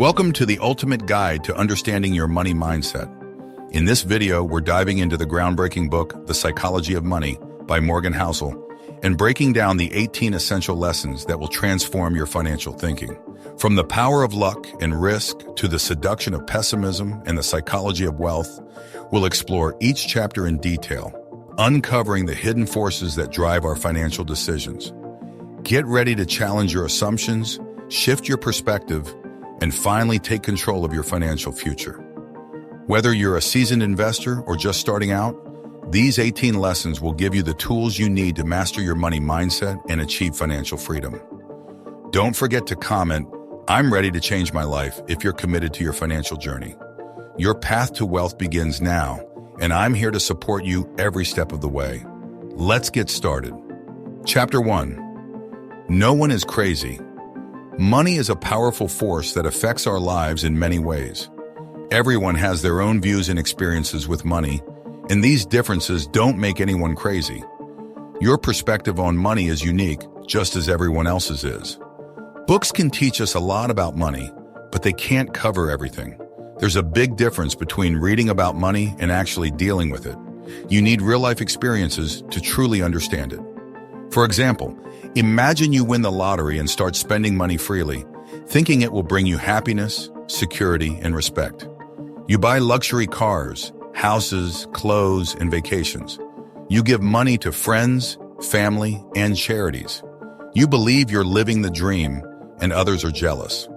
Welcome to the ultimate guide to understanding your money mindset. In this video, we're diving into the groundbreaking book, The Psychology of Money by Morgan Housel, and breaking down the 18 essential lessons that will transform your financial thinking. From the power of luck and risk to the seduction of pessimism and the psychology of wealth, we'll explore each chapter in detail, uncovering the hidden forces that drive our financial decisions. Get ready to challenge your assumptions, shift your perspective, and finally take control of your financial future. Whether you're a seasoned investor or just starting out, these 18 lessons will give you the tools you need to master your money mindset and achieve financial freedom. Don't forget to comment, "I'm ready to change my life," if you're committed to your financial journey. Your path to wealth begins now, and I'm here to support you every step of the way. Let's get started. Chapter 1. No one is crazy. Money is a powerful force that affects our lives in many ways. Everyone has their own views and experiences with money, and these differences don't make anyone crazy. Your perspective on money is unique, just as everyone else's is. Books can teach us a lot about money, but they can't cover everything. There's a big difference between reading about money and actually dealing with it. You need real-life experiences to truly understand it. For example, imagine you win the lottery and start spending money freely, thinking it will bring you happiness, security, and respect. You buy luxury cars, houses, clothes, and vacations. You give money to friends, family, and charities. You believe you're living the dream, and others are jealous.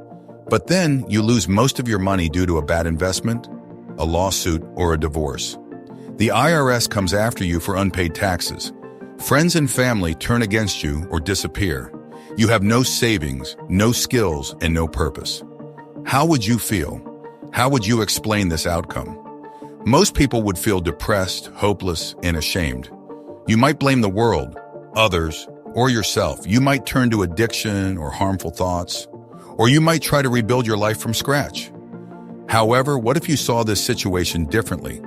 But then you lose most of your money due to a bad investment, a lawsuit, or a divorce. The IRS comes after you for unpaid taxes. Friends and family turn against you or disappear. You have no savings, no skills, and no purpose. How would you feel? How would you explain this outcome? Most people would feel depressed, hopeless, and ashamed. You might blame the world, others, or yourself. You might turn to addiction or harmful thoughts, or you might try to rebuild your life from scratch. However, what if you saw this situation differently?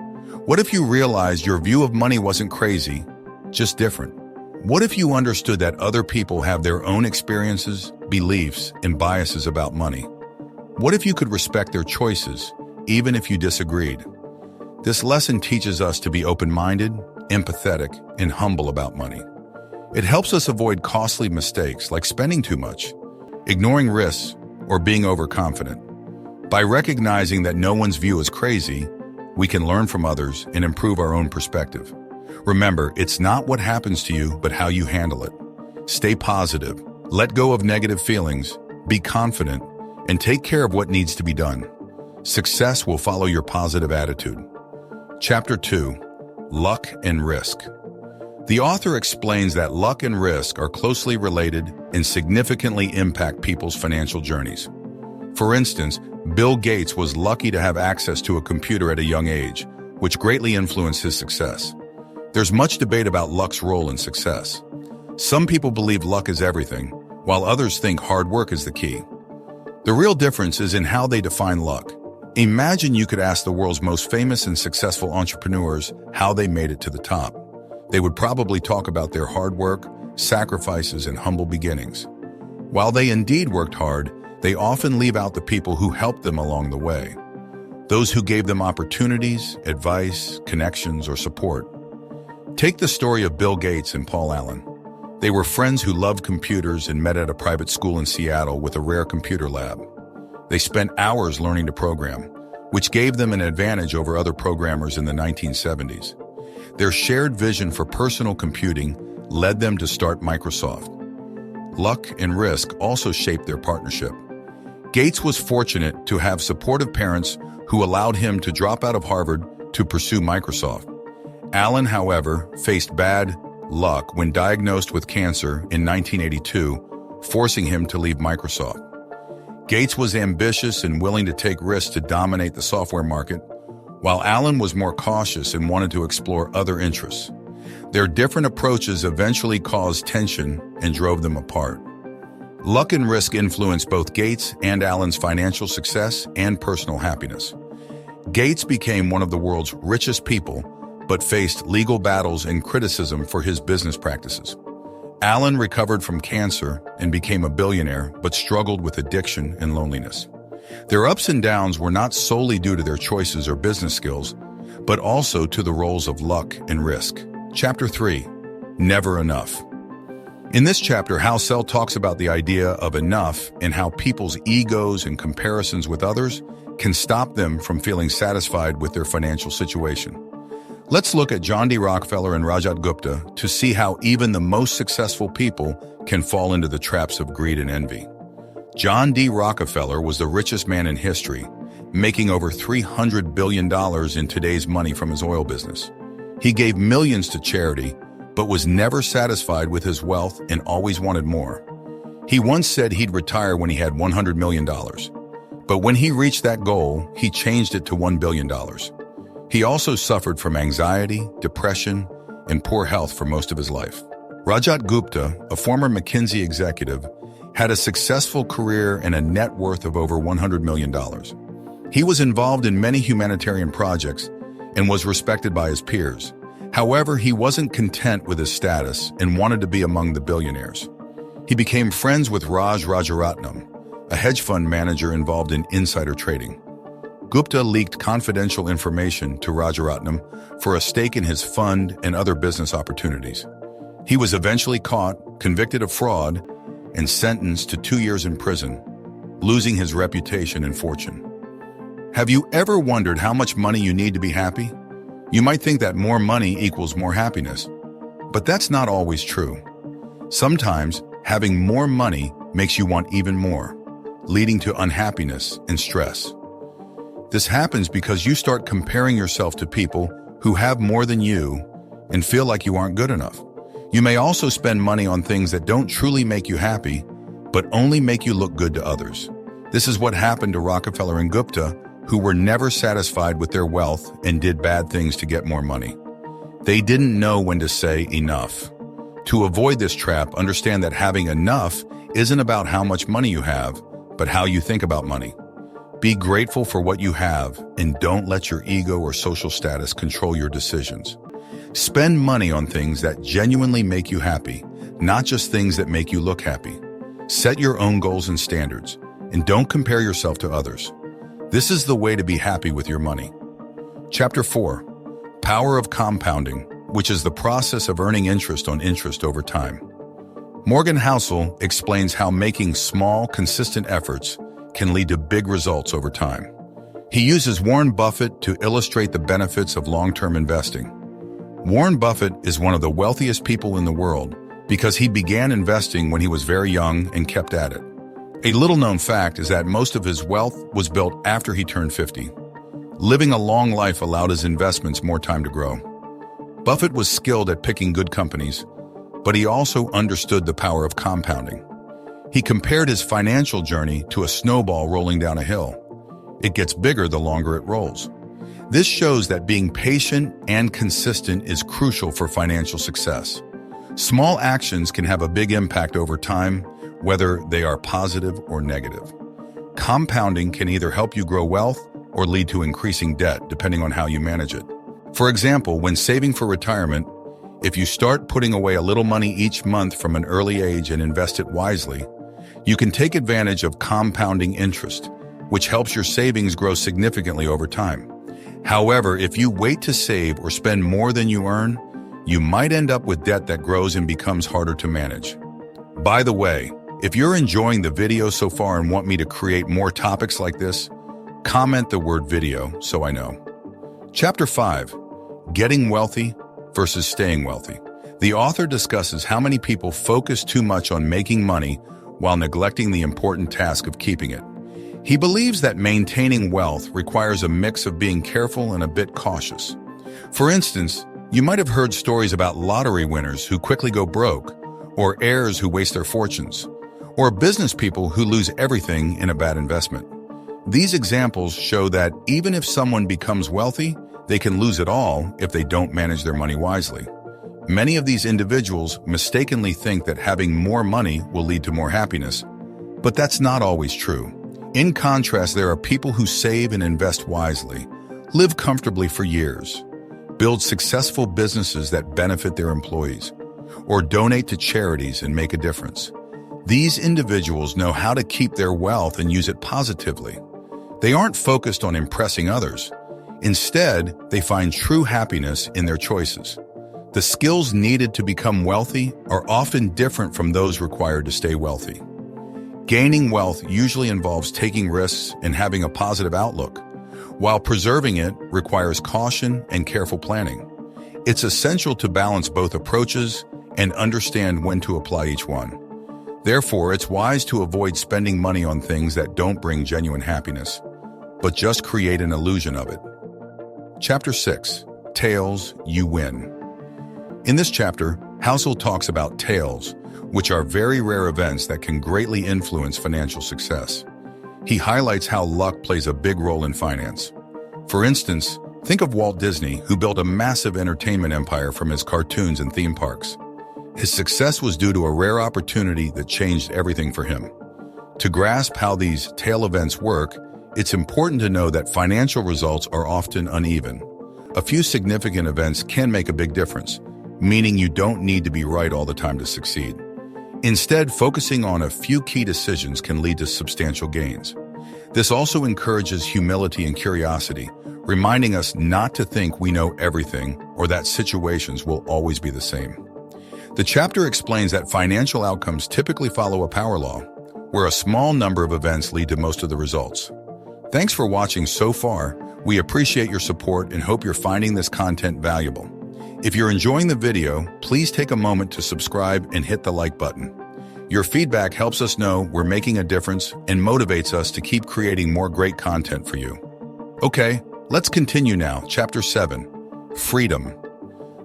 What if you realized your view of money wasn't crazy, just different? What if you understood that other people have their own experiences, beliefs, and biases about money? What if you could respect their choices, even if you disagreed? This lesson teaches us to be open-minded, empathetic, and humble about money. It helps us avoid costly mistakes like spending too much, ignoring risks, or being overconfident. By recognizing that no one's view is crazy, we can learn from others and improve our own perspective. Remember, it's not what happens to you, but how you handle it. Stay positive, let go of negative feelings, be confident, and take care of what needs to be done. Success will follow your positive attitude. Chapter 2. Luck and Risk. The author explains that luck and risk are closely related and significantly impact people's financial journeys. For instance, Bill Gates was lucky to have access to a computer at a young age, which greatly influenced his success. There's much debate about luck's role in success. Some people believe luck is everything, while others think hard work is the key. The real difference is in how they define luck. Imagine you could ask the world's most famous and successful entrepreneurs how they made it to the top. They would probably talk about their hard work, sacrifices, and humble beginnings. While they indeed worked hard, they often leave out the people who helped them along the way. Those who gave them opportunities, advice, connections, or support. Take the story of Bill Gates and Paul Allen. They were friends who loved computers and met at a private school in Seattle with a rare computer lab. They spent hours learning to program, which gave them an advantage over other programmers in the 1970s. Their shared vision for personal computing led them to start Microsoft. Luck and risk also shaped their partnership. Gates was fortunate to have supportive parents who allowed him to drop out of Harvard to pursue Microsoft. Allen, however, faced bad luck when diagnosed with cancer in 1982, forcing him to leave Microsoft. Gates was ambitious and willing to take risks to dominate the software market, while Allen was more cautious and wanted to explore other interests. Their different approaches eventually caused tension and drove them apart. Luck and risk influenced both Gates and Allen's financial success and personal happiness. Gates became one of the world's richest people, but faced legal battles and criticism for his business practices. Allen recovered from cancer and became a billionaire, but struggled with addiction and loneliness. Their ups and downs were not solely due to their choices or business skills, but also to the roles of luck and risk. Chapter 3. Never Enough. In this chapter, Housel talks about the idea of enough and how people's egos and comparisons with others can stop them from feeling satisfied with their financial situation. Let's look at John D. Rockefeller and Rajat Gupta to see how even the most successful people can fall into the traps of greed and envy. John D. Rockefeller was the richest man in history, making over $300 billion in today's money from his oil business. He gave millions to charity, but was never satisfied with his wealth and always wanted more. He once said he'd retire when he had $100 million. But when he reached that goal, he changed it to $1 billion. He also suffered from anxiety, depression, and poor health for most of his life. Rajat Gupta, a former McKinsey executive, had a successful career and a net worth of over $100 million. He was involved in many humanitarian projects and was respected by his peers. However, he wasn't content with his status and wanted to be among the billionaires. He became friends with Raj Rajaratnam, a hedge fund manager involved in insider trading. Gupta leaked confidential information to Rajaratnam for a stake in his fund and other business opportunities. He was eventually caught, convicted of fraud, and sentenced to 2 years in prison, losing his reputation and fortune. Have you ever wondered how much money you need to be happy? You might think that more money equals more happiness, but that's not always true. Sometimes, having more money makes you want even more, leading to unhappiness and stress. This happens because you start comparing yourself to people who have more than you and feel like you aren't good enough. You may also spend money on things that don't truly make you happy, but only make you look good to others. This is what happened to Rockefeller and Gupta, who were never satisfied with their wealth and did bad things to get more money. They didn't know when to say enough. To avoid this trap, understand that having enough isn't about how much money you have, but how you think about money. Be grateful for what you have and don't let your ego or social status control your decisions. Spend money on things that genuinely make you happy, not just things that make you look happy. Set your own goals and standards, and don't compare yourself to others. This is the way to be happy with your money. Chapter 4. Power of Compounding, which is the process of earning interest on interest over time. Morgan Housel explains how making small, consistent efforts can lead to big results over time. He uses Warren Buffett to illustrate the benefits of long-term investing. Warren Buffett is one of the wealthiest people in the world because he began investing when he was very young and kept at it. A little-known fact is that most of his wealth was built after he turned 50. Living a long life allowed his investments more time to grow. Buffett was skilled at picking good companies, but he also understood the power of compounding. He compared his financial journey to a snowball rolling down a hill. It gets bigger the longer it rolls. This shows that being patient and consistent is crucial for financial success. Small actions can have a big impact over time, whether they are positive or negative. Compounding can either help you grow wealth or lead to increasing debt, depending on how you manage it. For example, when saving for retirement, if you start putting away a little money each month from an early age and invest it wisely, you can take advantage of compounding interest, which helps your savings grow significantly over time. However, if you wait to save or spend more than you earn, you might end up with debt that grows and becomes harder to manage. By the way, if you're enjoying the video so far and want me to create more topics like this, comment the word video so I know. Chapter 5. Getting Wealthy versus Staying Wealthy. The author discusses how many people focus too much on making money while neglecting the important task of keeping it. He believes that maintaining wealth requires a mix of being careful and a bit cautious. For instance, you might have heard stories about lottery winners who quickly go broke, or heirs who waste their fortunes, or business people who lose everything in a bad investment. These examples show that even if someone becomes wealthy, they can lose it all if they don't manage their money wisely. Many of these individuals mistakenly think that having more money will lead to more happiness, but that's not always true. In contrast, there are people who save and invest wisely, live comfortably for years, build successful businesses that benefit their employees, or donate to charities and make a difference. These individuals know how to keep their wealth and use it positively. They aren't focused on impressing others. Instead, they find true happiness in their choices. The skills needed to become wealthy are often different from those required to stay wealthy. Gaining wealth usually involves taking risks and having a positive outlook, while preserving it requires caution and careful planning. It's essential to balance both approaches and understand when to apply each one. Therefore, it's wise to avoid spending money on things that don't bring genuine happiness, but just create an illusion of it. Chapter 6. Tails You Win. In this chapter, Housel talks about tails, which are very rare events that can greatly influence financial success. He highlights how luck plays a big role in finance. For instance, think of Walt Disney, who built a massive entertainment empire from his cartoons and theme parks. His success was due to a rare opportunity that changed everything for him. To grasp how these tail events work, it's important to know that financial results are often uneven. A few significant events can make a big difference, meaning you don't need to be right all the time to succeed. Instead, focusing on a few key decisions can lead to substantial gains. This also encourages humility and curiosity, reminding us not to think we know everything or that situations will always be the same. The chapter explains that financial outcomes typically follow a power law, where a small number of events lead to most of the results. Thanks for watching so far. We appreciate your support and hope you're finding this content valuable. If you're enjoying the video, please take a moment to subscribe and hit the like button. Your feedback helps us know we're making a difference and motivates us to keep creating more great content for you. Okay, let's continue now. Chapter 7. Freedom.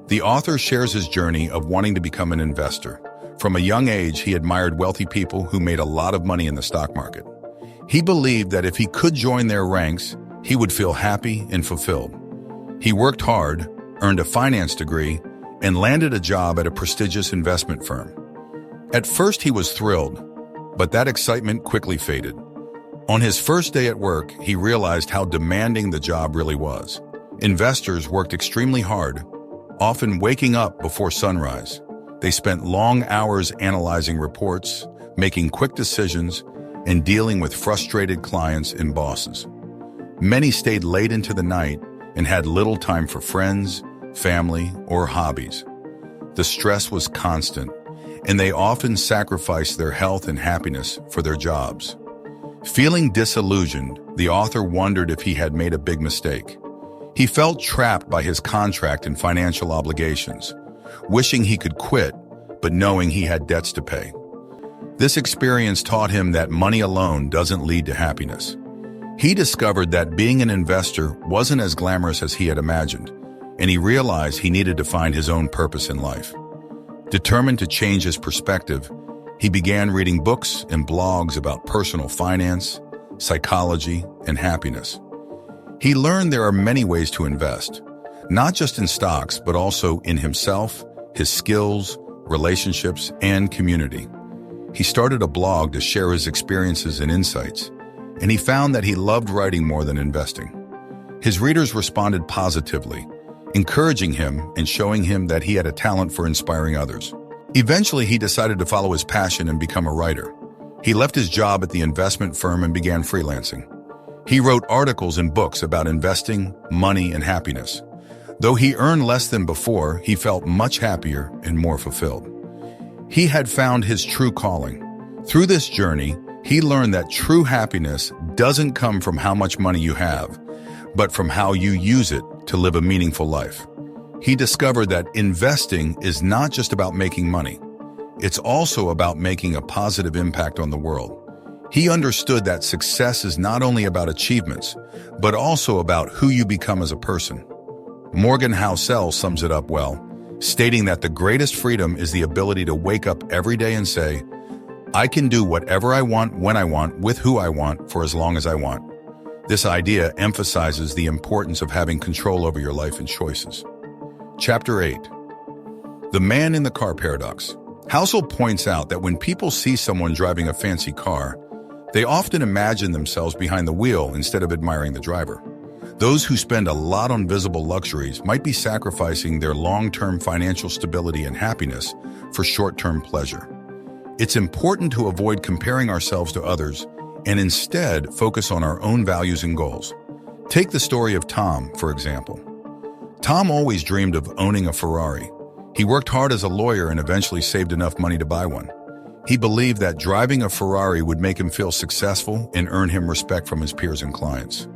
The author shares his journey of wanting to become an investor. From a young age, he admired wealthy people who made a lot of money in the stock market. He believed that if he could join their ranks, he would feel happy and fulfilled. He worked hard, earned a finance degree, and landed a job at a prestigious investment firm. At first, he was thrilled, but that excitement quickly faded. On his first day at work, he realized how demanding the job really was. Investors worked extremely hard, often waking up before sunrise. They spent long hours analyzing reports, making quick decisions, and dealing with frustrated clients and bosses. Many stayed late into the night and had little time for friends, family, or hobbies. The stress was constant, and they often sacrificed their health and happiness for their jobs. Feeling disillusioned, the author wondered if he had made a big mistake. He felt trapped by his contract and financial obligations, wishing he could quit, but knowing he had debts to pay. This experience taught him that money alone doesn't lead to happiness. He discovered that being an investor wasn't as glamorous as he had imagined, and he realized he needed to find his own purpose in life. Determined to change his perspective, he began reading books and blogs about personal finance, psychology, and happiness. He learned there are many ways to invest, not just in stocks, but also in himself, his skills, relationships, and community. He started a blog to share his experiences and insights, and he found that he loved writing more than investing. His readers responded positively, encouraging him and showing him that he had a talent for inspiring others. Eventually, he decided to follow his passion and become a writer. He left his job at the investment firm and began freelancing. He wrote articles and books about investing, money, and happiness. Though he earned less than before, he felt much happier and more fulfilled. He had found his true calling. Through this journey, he learned that true happiness doesn't come from how much money you have, but from how you use it to live a meaningful life. He discovered that investing is not just about making money. It's also about making a positive impact on the world. He understood that success is not only about achievements, but also about who you become as a person. Morgan Housel sums it up well, stating that the greatest freedom is the ability to wake up every day and say, I can do whatever I want, when I want, with who I want, for as long as I want. This idea emphasizes the importance of having control over your life and choices. Chapter 8. The Man in the Car Paradox. Housel points out that when people see someone driving a fancy car, they often imagine themselves behind the wheel instead of admiring the driver. Those who spend a lot on visible luxuries might be sacrificing their long-term financial stability and happiness for short-term pleasure. It's important to avoid comparing ourselves to others and instead focus on our own values and goals. Take the story of Tom, for example. Tom always dreamed of owning a Ferrari. He worked hard as a lawyer and eventually saved enough money to buy one. He believed that driving a Ferrari would make him feel successful and earn him respect from his peers and clients.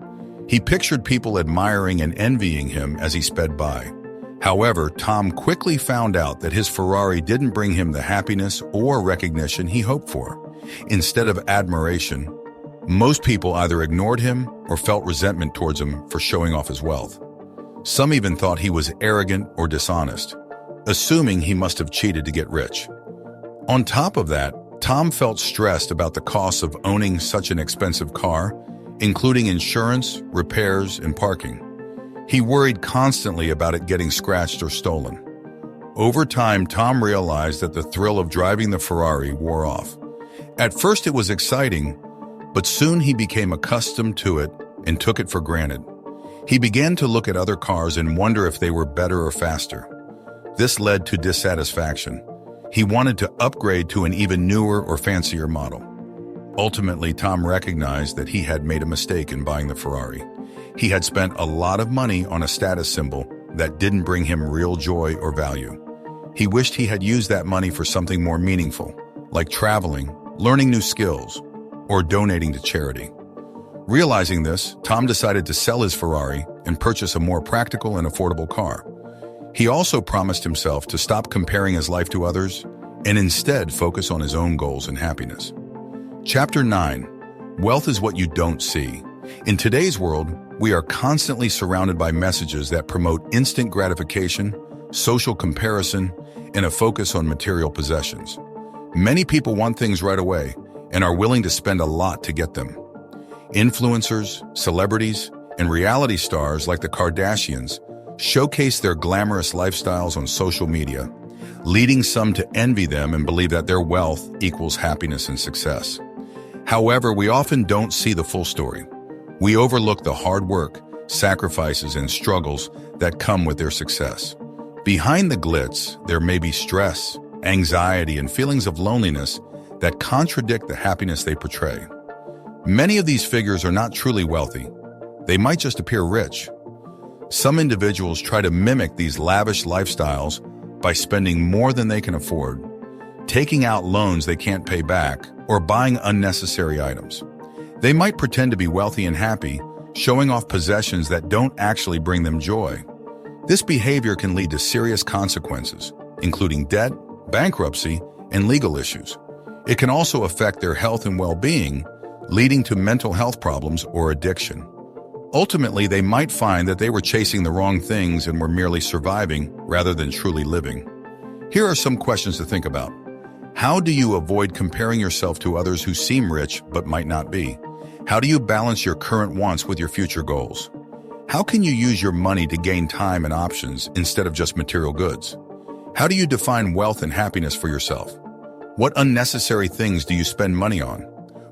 He pictured people admiring and envying him as he sped by. However, Tom quickly found out that his Ferrari didn't bring him the happiness or recognition he hoped for. Instead of admiration, most people either ignored him or felt resentment towards him for showing off his wealth. Some even thought he was arrogant or dishonest, assuming he must have cheated to get rich. On top of that, Tom felt stressed about the costs of owning such an expensive car, including insurance, repairs, and parking. He worried constantly about it getting scratched or stolen. Over time, Tom realized that the thrill of driving the Ferrari wore off. At first it was exciting, but soon he became accustomed to it and took it for granted. He began to look at other cars and wonder if they were better or faster. This led to dissatisfaction. He wanted to upgrade to an even newer or fancier model. Ultimately, Tom recognized that he had made a mistake in buying the Ferrari. He had spent a lot of money on a status symbol that didn't bring him real joy or value. He wished he had used that money for something more meaningful, like traveling, learning new skills, or donating to charity. Realizing this, Tom decided to sell his Ferrari and purchase a more practical and affordable car. He also promised himself to stop comparing his life to others and instead focus on his own goals and happiness. Chapter 9. Wealth is what you don't see. In today's world, we are constantly surrounded by messages that promote instant gratification, social comparison, and a focus on material possessions. Many people want things right away and are willing to spend a lot to get them. Influencers, celebrities, and reality stars like the Kardashians showcase their glamorous lifestyles on social media, leading some to envy them and believe that their wealth equals happiness and success. However, we often don't see the full story. We overlook the hard work, sacrifices, and struggles that come with their success. Behind the glitz, there may be stress, anxiety, and feelings of loneliness that contradict the happiness they portray. Many of these figures are not truly wealthy. They might just appear rich. Some individuals try to mimic these lavish lifestyles by spending more than they can afford, taking out loans they can't pay back, or buying unnecessary items. They might pretend to be wealthy and happy, showing off possessions that don't actually bring them joy. This behavior can lead to serious consequences, including debt, bankruptcy, and legal issues. It can also affect their health and well-being, leading to mental health problems or addiction. Ultimately, they might find that they were chasing the wrong things and were merely surviving rather than truly living. Here are some questions to think about. How do you avoid comparing yourself to others who seem rich but might not be? How do you balance your current wants with your future goals? How can you use your money to gain time and options instead of just material goods? How do you define wealth and happiness for yourself? What unnecessary things do you spend money on?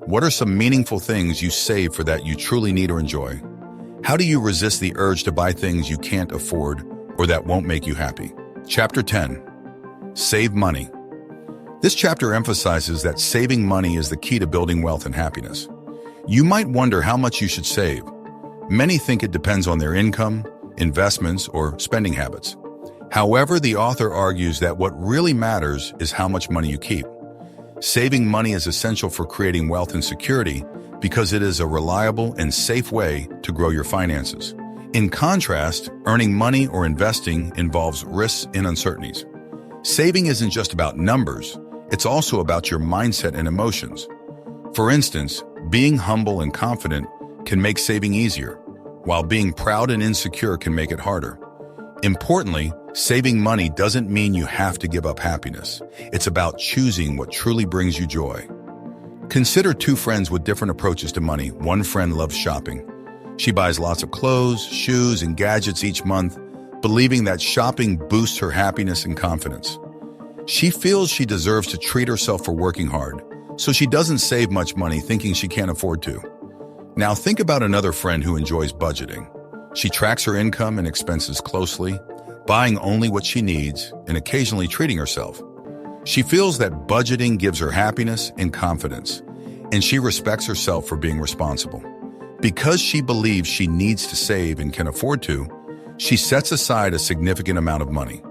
What are some meaningful things you save for that you truly need or enjoy? How do you resist the urge to buy things you can't afford or that won't make you happy? Chapter 10. Save money. This chapter emphasizes that saving money is the key to building wealth and happiness. You might wonder how much you should save. Many think it depends on their income, investments, or spending habits. However, the author argues that what really matters is how much money you keep. Saving money is essential for creating wealth and security because it is a reliable and safe way to grow your finances. In contrast, earning money or investing involves risks and uncertainties. Saving isn't just about numbers, it's also about your mindset and emotions. For instance, being humble and confident can make saving easier, while being proud and insecure can make it harder. Importantly, saving money doesn't mean you have to give up happiness. It's about choosing what truly brings you joy. Consider two friends with different approaches to money. One friend loves shopping. She buys lots of clothes, shoes, and gadgets each month, believing that shopping boosts her happiness and confidence. She feels she deserves to treat herself for working hard, so she doesn't save much money thinking she can't afford to. Now think about another friend who enjoys budgeting. She tracks her income and expenses closely, buying only what she needs and occasionally treating herself. She feels that budgeting gives her happiness and confidence, and she respects herself for being responsible. Because she believes she needs to save and can afford to, she sets aside a significant amount of money.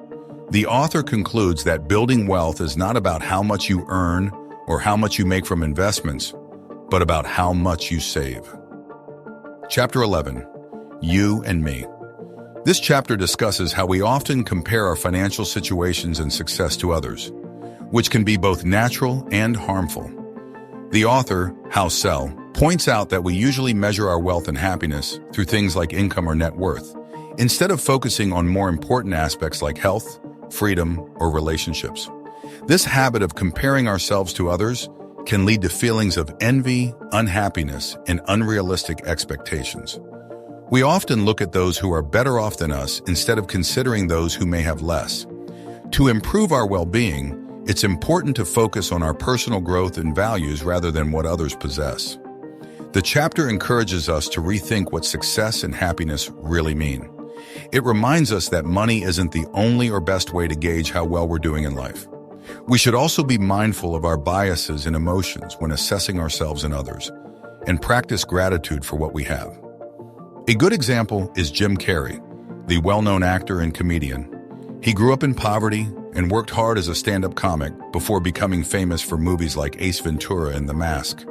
The author concludes that building wealth is not about how much you earn or how much you make from investments, but about how much you save. Chapter 11. You and Me. This chapter discusses how we often compare our financial situations and success to others, which can be both natural and harmful. The author, Housel, points out that we usually measure our wealth and happiness through things like income or net worth, instead of focusing on more important aspects like health, freedom, or relationships. This habit of comparing ourselves to others can lead to feelings of envy, unhappiness, and unrealistic expectations. We often look at those who are better off than us instead of considering those who may have less. To improve our well-being, it's important to focus on our personal growth and values rather than what others possess. The chapter encourages us to rethink what success and happiness really mean. It reminds us that money isn't the only or best way to gauge how well we're doing in life. We should also be mindful of our biases and emotions when assessing ourselves and others, and practice gratitude for what we have. A good example is Jim Carrey, the well-known actor and comedian. He grew up in poverty and worked hard as a stand-up comic before becoming famous for movies like Ace Ventura and The Mask.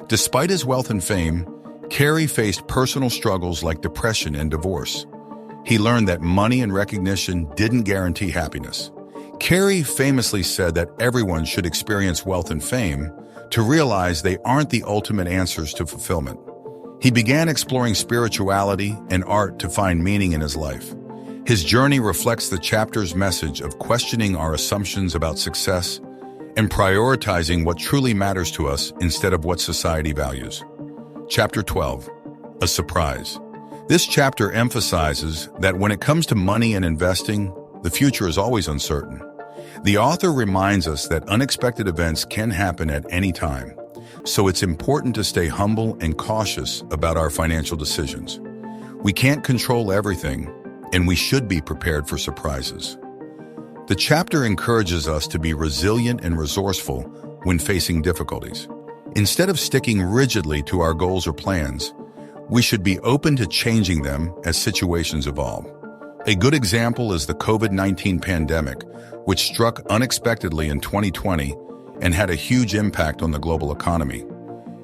Despite his wealth and fame, Carrey faced personal struggles like depression and divorce. He learned that money and recognition didn't guarantee happiness. Carrey famously said that everyone should experience wealth and fame to realize they aren't the ultimate answers to fulfillment. He began exploring spirituality and art to find meaning in his life. His journey reflects the chapter's message of questioning our assumptions about success and prioritizing what truly matters to us instead of what society values. Chapter 12. A Surprise. This chapter emphasizes that when it comes to money and investing, the future is always uncertain. The author reminds us that unexpected events can happen at any time, so it's important to stay humble and cautious about our financial decisions. We can't control everything, and we should be prepared for surprises. The chapter encourages us to be resilient and resourceful when facing difficulties. Instead of sticking rigidly to our goals or plans, we should be open to changing them as situations evolve. A good example is the COVID-19 pandemic, which struck unexpectedly in 2020 and had a huge impact on the global economy.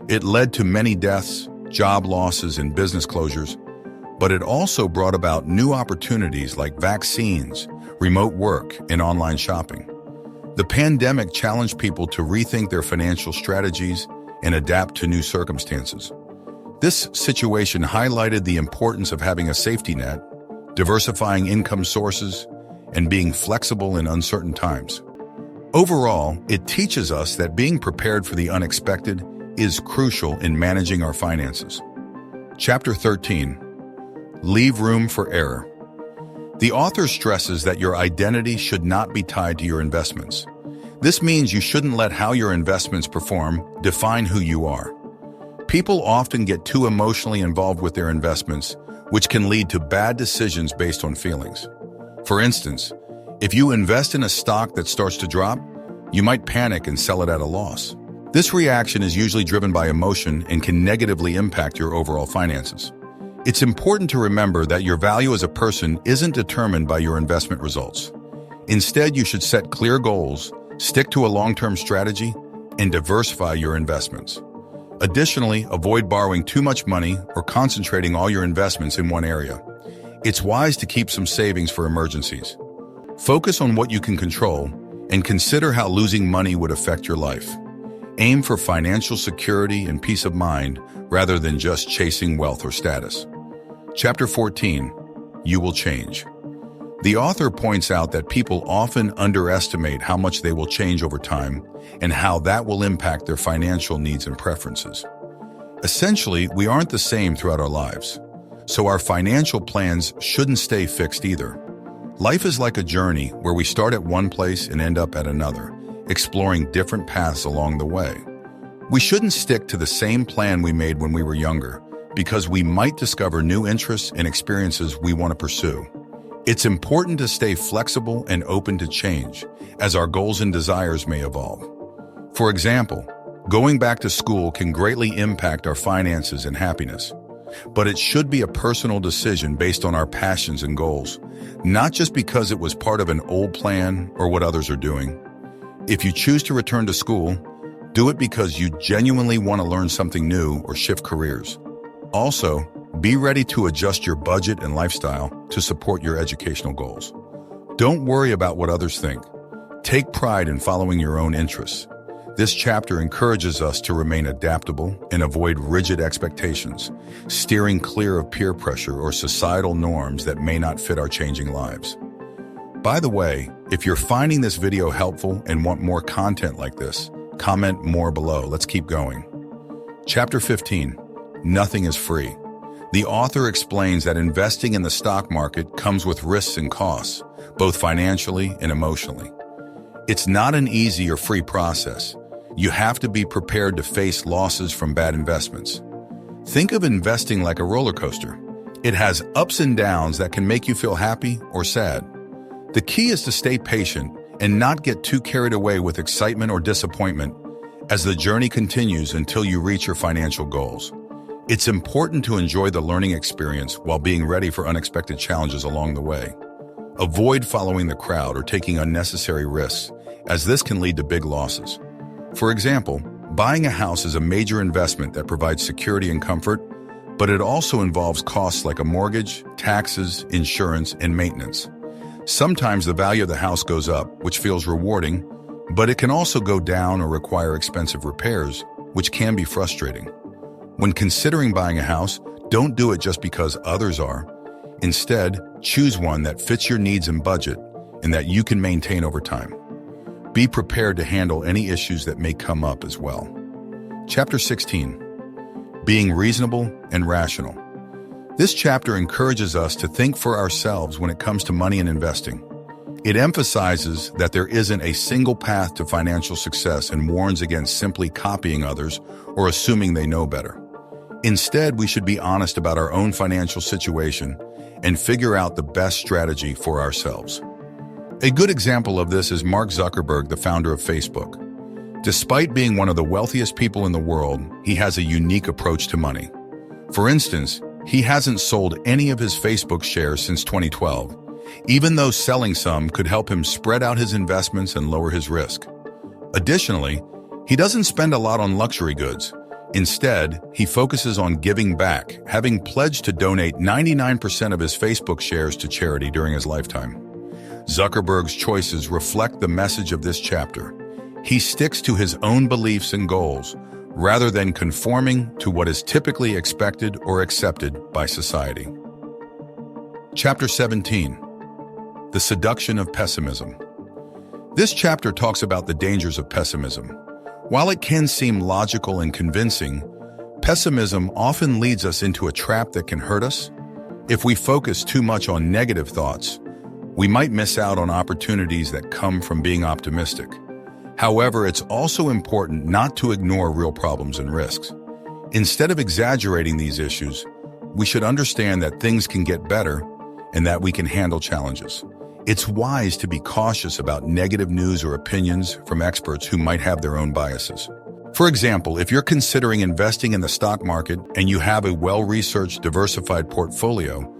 It led to many deaths, job losses, and business closures, but it also brought about new opportunities like vaccines, remote work, and online shopping. The pandemic challenged people to rethink their financial strategies and adapt to new circumstances. This situation highlighted the importance of having a safety net, diversifying income sources, and being flexible in uncertain times. Overall, it teaches us that being prepared for the unexpected is crucial in managing our finances. Chapter 13. Leave room for error. The author stresses that your identity should not be tied to your investments. This means you shouldn't let how your investments perform define who you are. People often get too emotionally involved with their investments, which can lead to bad decisions based on feelings. For instance, if you invest in a stock that starts to drop, you might panic and sell it at a loss. This reaction is usually driven by emotion and can negatively impact your overall finances. It's important to remember that your value as a person isn't determined by your investment results. Instead, you should set clear goals, stick to a long-term strategy, and diversify your investments. Additionally, avoid borrowing too much money or concentrating all your investments in one area. It's wise to keep some savings for emergencies. Focus on what you can control and consider how losing money would affect your life. Aim for financial security and peace of mind rather than just chasing wealth or status. Chapter 14. You Will Change. The author points out that people often underestimate how much they will change over time and how that will impact their financial needs and preferences. Essentially, we aren't the same throughout our lives, so our financial plans shouldn't stay fixed either. Life is like a journey where we start at one place and end up at another, exploring different paths along the way. We shouldn't stick to the same plan we made when we were younger, because we might discover new interests and experiences we want to pursue. It's important to stay flexible and open to change, as our goals and desires may evolve. For example, Going back to school can greatly impact our finances and happiness, but it should be a personal decision based on our passions and goals, not just because it was part of an old plan or what others are doing. If you choose to return to school, do it because you genuinely want to learn something new or shift careers. Also, be ready to adjust your budget and lifestyle to support your educational goals. Don't worry about what others think. Take pride in following your own interests. This chapter encourages us to remain adaptable and avoid rigid expectations, steering clear of peer pressure or societal norms that may not fit our changing lives. By the way, if you're finding this video helpful and want more content like this, comment more below. Let's keep going. Chapter 15, Nothing is Free. The author explains that investing in the stock market comes with risks and costs, both financially and emotionally. It's not an easy or free process. You have to be prepared to face losses from bad investments. Think of investing like a roller coaster. It has ups and downs that can make you feel happy or sad. The key is to stay patient and not get too carried away with excitement or disappointment as the journey continues until you reach your financial goals. It's important to enjoy the learning experience while being ready for unexpected challenges along the way. Avoid following the crowd or taking unnecessary risks, as this can lead to big losses. For example, buying a house is a major investment that provides security and comfort, but it also involves costs like a mortgage, taxes, insurance, and maintenance. Sometimes the value of the house goes up, which feels rewarding, but it can also go down or require expensive repairs, which can be frustrating. When considering buying a house, don't do it just because others are. Instead, choose one that fits your needs and budget and that you can maintain over time. Be prepared to handle any issues that may come up as well. Chapter 16, Being Reasonable and Rational. This chapter encourages us to think for ourselves when it comes to money and investing. It emphasizes that there isn't a single path to financial success and warns against simply copying others or assuming they know better. Instead, we should be honest about our own financial situation and figure out the best strategy for ourselves. A good example of this is Mark Zuckerberg, the founder of Facebook. Despite being one of the wealthiest people in the world, he has a unique approach to money. For instance, he hasn't sold any of his Facebook shares since 2012, even though selling some could help him spread out his investments and lower his risk. Additionally, he doesn't spend a lot on luxury goods. Instead, he focuses on giving back, having pledged to donate 99% of his Facebook shares to charity during his lifetime. Zuckerberg's choices reflect the message of this chapter. He sticks to his own beliefs and goals, rather than conforming to what is typically expected or accepted by society. Chapter 17, The Seduction of Pessimism. This chapter talks about the dangers of pessimism. While it can seem logical and convincing, pessimism often leads us into a trap that can hurt us. If we focus too much on negative thoughts, we might miss out on opportunities that come from being optimistic. However, it's also important not to ignore real problems and risks. Instead of exaggerating these issues, we should understand that things can get better and that we can handle challenges. It's wise to be cautious about negative news or opinions from experts who might have their own biases. For example, if you're considering investing in the stock market and you have a well-researched, diversified portfolio,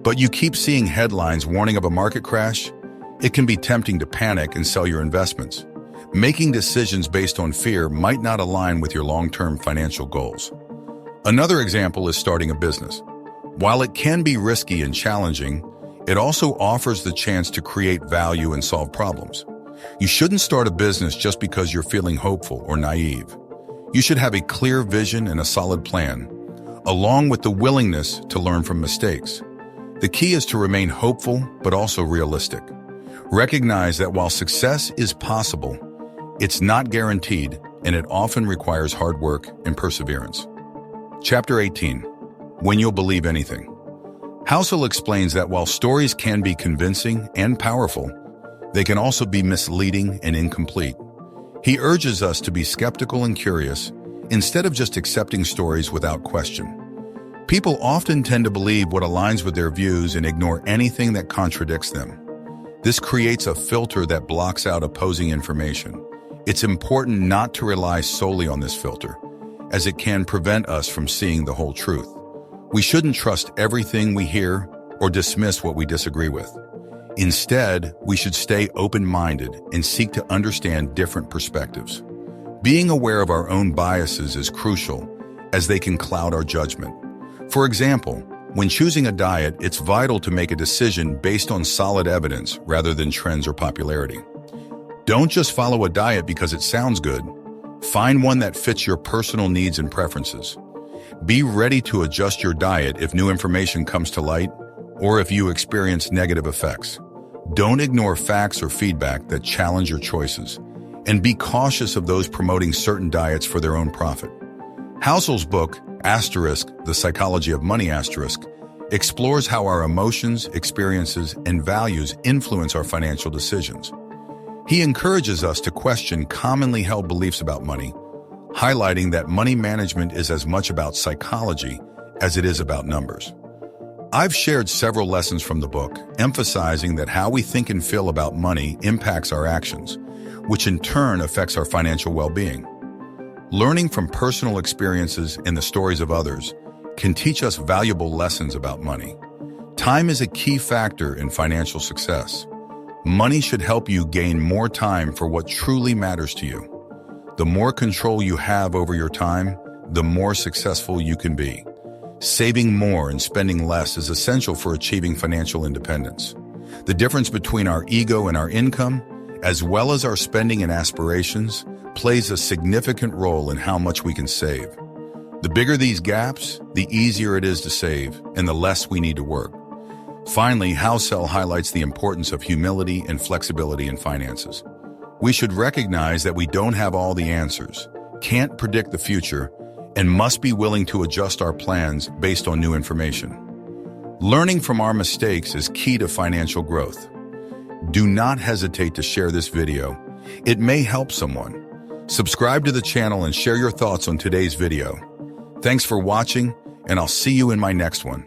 but you keep seeing headlines warning of a market crash, it can be tempting to panic and sell your investments. Making decisions based on fear might not align with your long-term financial goals. Another example is starting a business. While it can be risky and challenging, it also offers the chance to create value and solve problems. You shouldn't start a business just because you're feeling hopeful or naive. You should have a clear vision and a solid plan, along with the willingness to learn from mistakes. The key is to remain hopeful, but also realistic. Recognize that while success is possible, it's not guaranteed, and it often requires hard work and perseverance. Chapter 18, When You'll Believe Anything. Housel explains that while stories can be convincing and powerful, they can also be misleading and incomplete. He urges us to be skeptical and curious, instead of just accepting stories without question. People often tend to believe what aligns with their views and ignore anything that contradicts them. This creates a filter that blocks out opposing information, It's important not to rely solely on this filter, as it can prevent us from seeing the whole truth. We shouldn't trust everything we hear or dismiss what we disagree with. Instead, we should stay open-minded and seek to understand different perspectives. Being aware of our own biases is crucial, as they can cloud our judgment. For example, when choosing a diet, it's vital to make a decision based on solid evidence rather than trends or popularity. Don't just follow a diet because it sounds good. Find one that fits your personal needs and preferences. Be ready to adjust your diet if new information comes to light or if you experience negative effects. Don't ignore facts or feedback that challenge your choices, and be cautious of those promoting certain diets for their own profit. Housel's book, The Psychology of Money, explores how our emotions, experiences, and values influence our financial decisions. He encourages us to question commonly held beliefs about money, highlighting that money management is as much about psychology as it is about numbers. I've shared several lessons from the book, emphasizing that how we think and feel about money impacts our actions, which in turn affects our financial well-being. Learning from personal experiences and the stories of others can teach us valuable lessons about money. Time is a key factor in financial success. Money should help you gain more time for what truly matters to you. The more control you have over your time, the more successful you can be. Saving more and spending less is essential for achieving financial independence. The difference between our ego and our income, as well as our spending and aspirations, plays a significant role in how much we can save. The bigger these gaps, the easier it is to save and the less we need to work. Finally, Housel highlights the importance of humility and flexibility in finances. We should recognize that we don't have all the answers, can't predict the future, and must be willing to adjust our plans based on new information. Learning from our mistakes is key to financial growth. Do not hesitate to share this video. It may help someone. Subscribe to the channel and share your thoughts on today's video. Thanks for watching, and I'll see you in my next one.